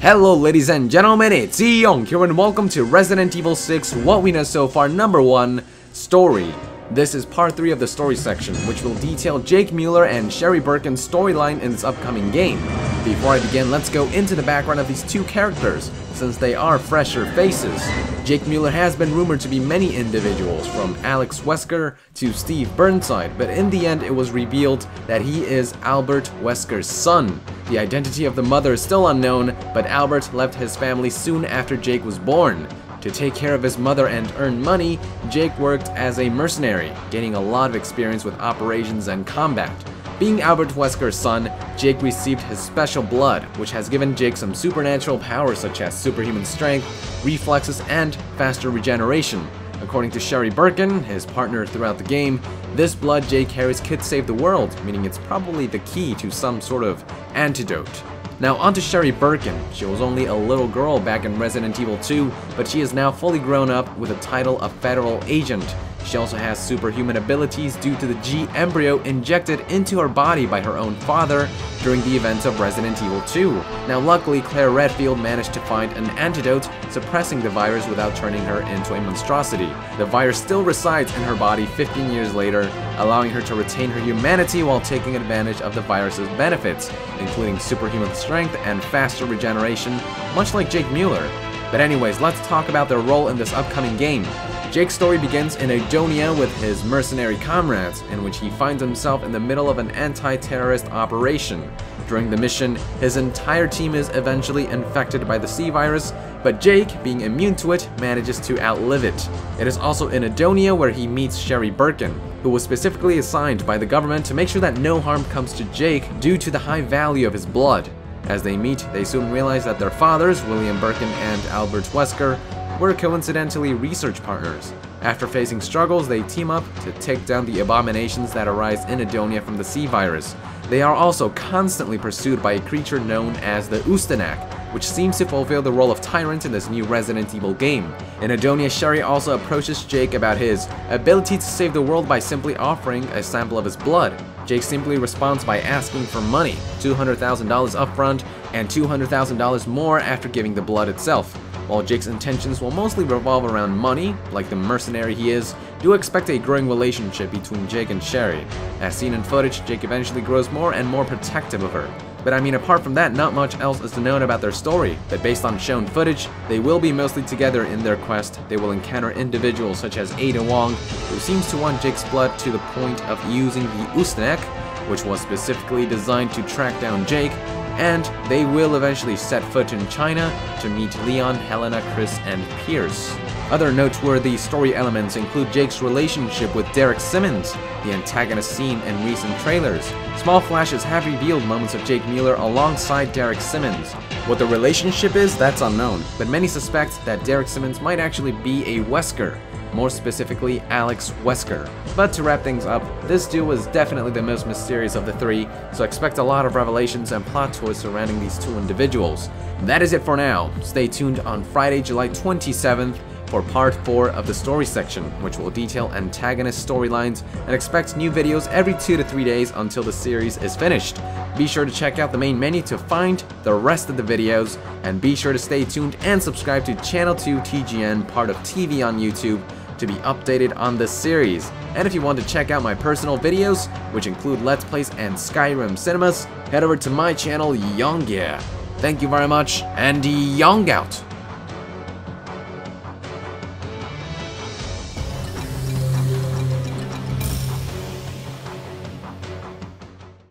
Hello ladies and gentlemen, it's Yong here and welcome to Resident Evil 6 What We Know So Far #1 Story. This is part 3 of the story section, which will detail Jake Mueller and Sherry Birkin's storyline in this upcoming game. Before I begin, let's go into the background of these two characters, since they are fresher faces. Jake Mueller has been rumored to be many individuals, from Alex Wesker to Steve Burnside, but in the end it was revealed that he is Albert Wesker's son. The identity of the mother is still unknown, but Albert left his family soon after Jake was born. To take care of his mother and earn money, Jake worked as a mercenary, gaining a lot of experience with operations and combat. Being Albert Wesker's son, Jake received his special blood, which has given Jake some supernatural powers such as superhuman strength, reflexes, and faster regeneration. According to Sherry Birkin, his partner throughout the game, this blood Jake carries could save the world, meaning it's probably the key to some sort of antidote. Now onto Sherry Birkin. She was only a little girl back in Resident Evil 2, but she is now fully grown up with the title of federal agent. She also has superhuman abilities due to the G embryo injected into her body by her own father during the events of Resident Evil 2. Now luckily, Chris Redfield managed to find an antidote suppressing the virus without turning her into a monstrosity. The virus still resides in her body 15 years later, allowing her to retain her humanity while taking advantage of the virus's benefits, including superhuman strength and faster regeneration, much like Jake Mueller. But anyways, let's talk about their role in this upcoming game. Jake's story begins in yongyea with his mercenary comrades, in which he finds himself in the middle of an anti-terrorist operation. During the mission, his entire team is eventually infected by the C virus, but Jake, being immune to it, manages to outlive it. It is also in yongyea where he meets Sherry Birkin, who was specifically assigned by the government to make sure that no harm comes to Jake due to the high value of his blood. As they meet, they soon realize that their fathers, William Birkin and Albert Wesker, were coincidentally research partners. After facing struggles, they team up to take down the abominations that arise in yongyea from the C virus. They are also constantly pursued by a creature known as the Ustanak, which seems to fulfill the role of tyrant in this new Resident Evil game. In yongyea, Sherry also approaches Jake about his ability to save the world by simply offering a sample of his blood. Jake simply responds by asking for money, $200,000 upfront and $200,000 more after giving the blood itself. While Jake's intentions will mostly revolve around money, like the mercenary he is, do expect a growing relationship between Jake and Sherry. As seen in footage, Jake eventually grows more and more protective of her. But I mean, apart from that, not much else is known about their story, but based on shown footage, they will be mostly together in their quest. They will encounter individuals such as Ada Wong, who seems to want Jake's blood to the point of using the Ustanak, which was specifically designed to track down Jake, and they will eventually set foot in China to meet Leon, Helena, Chris, and Pierce. Other noteworthy story elements include Jake's relationship with Derek Simmons, the antagonist seen in recent trailers. Small flashes have revealed moments of Jake Mueller alongside Derek Simmons. What the relationship is, that's unknown, but many suspect that Derek Simmons might actually be a Wesker, more specifically Alex Wesker. But to wrap things up, this duo is definitely the most mysterious of the three, so expect a lot of revelations and plot twists surrounding these two individuals. That is it for now. Stay tuned on Friday, July 27th for part 4 of the story section, which will detail antagonist storylines, and expect new videos every 2 to 3 days until the series is finished. Be sure to check out the main menu to find the rest of the videos, and be sure to stay tuned and subscribe to Channel 2 TGN, part of TV on YouTube, to be updated on this series. And if you want to check out my personal videos, which include Let's Plays and Skyrim cinemas, head over to my channel Yongyea. Thank you very much, and Yong out!